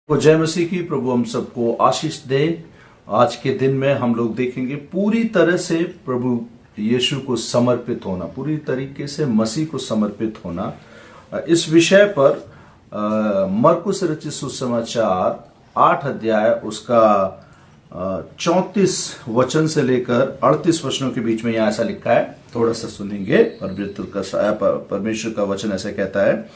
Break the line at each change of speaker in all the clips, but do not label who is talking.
तो जय मसीह की। प्रभु हम सबको आशीष दे। आज के दिन में हम लोग देखेंगे पूरी तरह से प्रभु यीशु को समर्पित होना, पूरी तरीके से मसीह को समर्पित होना। इस विषय पर मरकुस रचित सुसमाचार 8 अध्याय उसका 34 वचन से लेकर 38 वचनों के बीच में यहाँ ऐसा लिखा है। थोड़ा सा सुनेंगे। परमेश्वर का वचन ऐसा कहता है,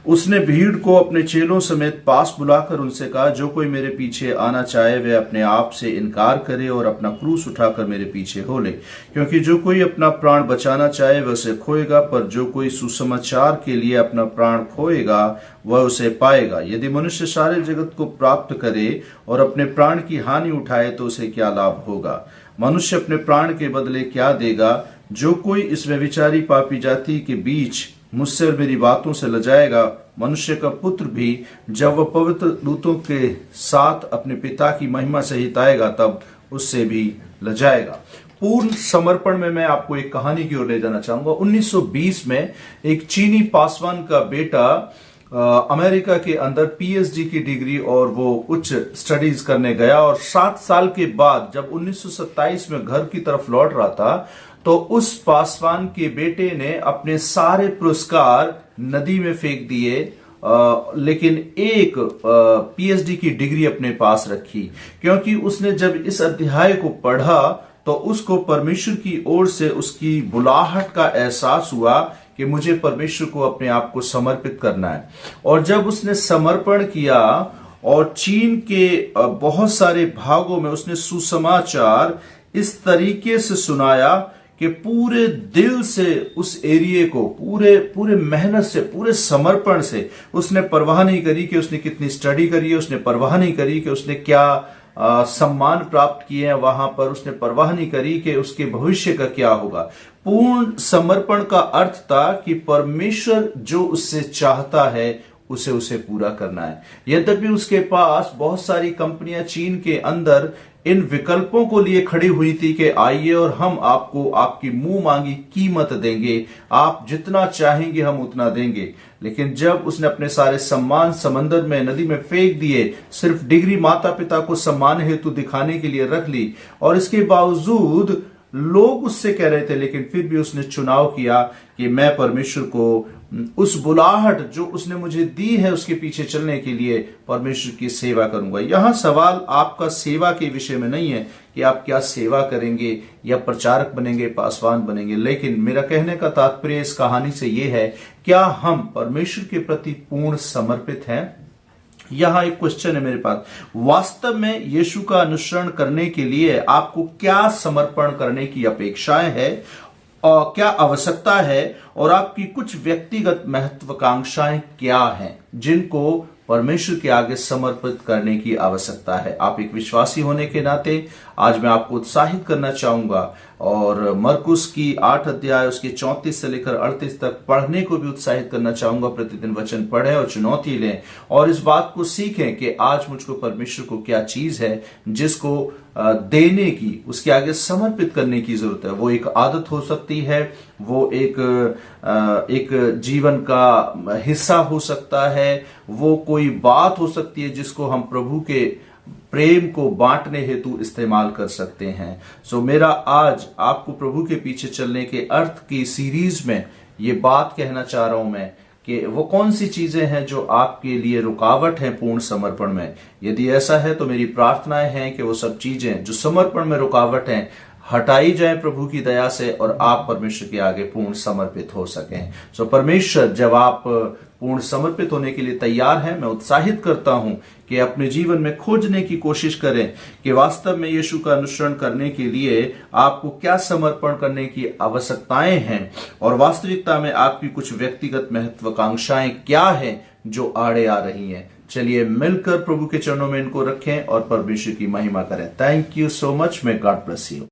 उसने भीड़ को अपने चेलों समेत पास बुलाकर उनसे कहा, जो कोई मेरे पीछे आना चाहे वह अपने आप से इनकार करे और अपना क्रूस उठाकर मेरे पीछे हो ले। क्योंकि जो कोई अपना प्राण बचाना चाहे वह उसे खोएगा, पर जो कोई सुसमाचार के लिए अपना प्राण खोएगा वह उसे पाएगा। यदि मनुष्य सारे जगत को प्राप्त करे और अपने प्राण की हानि उठाए तो उसे क्या लाभ होगा? मनुष्य अपने प्राण के बदले क्या देगा? जो कोई इस व्यभिचारी पापी जाति के बीच मुझसे और मेरी बातों से लजाएगा, मनुष्य का पुत्र भी जब वह पवित्र दूतों के साथ अपने पिता की महिमा सहित आएगा तब उससे भी लजाएगा। पूर्ण समर्पण में मैं आपको एक कहानी की ओर ले जाना चाहूंगा। 1920 में एक चीनी पासवान का बेटा अमेरिका के अंदर पीएचडी की डिग्री और वो उच्च स्टडीज करने गया, और 7 साल के बाद जब 1927 में घर की तरफ लौट रहा था तो उस पासवान के बेटे ने अपने सारे पुरस्कार नदी में फेंक दिए, लेकिन एक पीएचडी की डिग्री अपने पास रखी। क्योंकि उसने जब इस अध्याय को पढ़ा तो उसको परमेश्वर की ओर से उसकी बुलाहट का एहसास हुआ कि मुझे परमेश्वर को अपने आप को समर्पित करना है। और जब उसने समर्पण किया और चीन के बहुत सारे भागों में उसने सुसमाचार इस तरीके से सुनाया कि पूरे दिल से उस एरिया को पूरे मेहनत से, पूरे समर्पण से, उसने परवाह नहीं करी कि उसने कितनी स्टडी करी है, उसने परवाह नहीं करी कि उसने क्या सम्मान प्राप्त किए हैं वहां पर, उसने परवाह नहीं करी कि उसके भविष्य का क्या होगा। पूर्ण समर्पण का अर्थ था कि परमेश्वर जो उससे चाहता है उसे पूरा करना है। यद्यपि उसके पास बहुत सारी कंपनियां चीन के अंदर इन विकल्पों को लिए खड़ी हुई थी कि आइए और हम आपको आपकी मुंह मांगी कीमत देंगे, आप जितना चाहेंगे हम उतना देंगे। लेकिन जब उसने अपने सारे सम्मान समंदर में, नदी में फेंक दिए, सिर्फ डिग्री माता पिता को सम्मान हेतु दिखाने के लिए रख ली, और इसके बावजूद लोग उससे कह रहे थे, लेकिन फिर भी उसने चुनाव किया कि मैं परमेश्वर को उस बुलाहट जो उसने मुझे दी है उसके पीछे चलने के लिए परमेश्वर की सेवा करूंगा। यहां सवाल आपका सेवा के विषय में नहीं है कि आप क्या सेवा करेंगे या प्रचारक बनेंगे, पासवान बनेंगे, लेकिन मेरा कहने का तात्पर्य इस कहानी से यह है, क्या हम परमेश्वर के प्रति पूर्ण समर्पित हैं? यहां एक क्वेश्चन है मेरे पास। वास्तव में यीशु का अनुसरण करने के लिए आपको क्या समर्पण करने की अपेक्षाएं है और क्या आवश्यकता है, और आपकी कुछ व्यक्तिगत महत्वाकांक्षाएं क्या हैं जिनको परमेश्वर के आगे समर्पित करने की आवश्यकता है? आप एक विश्वासी होने के नाते आज मैं आपको उत्साहित करना चाहूंगा और मरकुस की 8 अध्याय उसके 34 से लेकर 38 तक पढ़ने को भी उत्साहित करना चाहूंगा। प्रतिदिन वचन पढ़ें और चुनौती लें और इस बात को सीखें कि आज मुझको परमेश्वर को क्या चीज है जिसको देने की, उसके आगे समर्पित करने की जरूरत है। वो एक आदत हो सकती है, वो एक जीवन का हिस्सा हो सकता है, वो कोई बात हो सकती है जिसको हम प्रभु के प्रेम को बांटने हेतु इस्तेमाल कर सकते हैं। सो मेरा आज आपको प्रभु के पीछे चलने के अर्थ की सीरीज में ये बात कहना चाह रहा हूं मैं कि वो कौन सी चीजें हैं जो आपके लिए रुकावट है पूर्ण समर्पण में। यदि ऐसा है तो मेरी प्रार्थनाएं हैं कि वो सब चीजें जो समर्पण में रुकावट हैं हटाई जाए प्रभु की दया से और आप परमेश्वर के आगे पूर्ण समर्पित हो सकें। सो परमेश्वर, जब आप पूर्ण समर्पित होने के लिए तैयार हैं, मैं उत्साहित करता हूं कि अपने जीवन में खोजने की कोशिश करें कि वास्तव में यीशु का अनुसरण करने के लिए आपको क्या समर्पण करने की आवश्यकताएं हैं और वास्तविकता में आपकी कुछ व्यक्तिगत महत्वाकांक्षाएं क्या हैं जो आड़े आ रही हैं। चलिए मिलकर प्रभु के चरणों में इनको रखें और परमेश्वर की महिमा करें। Thank you so much. May God bless you.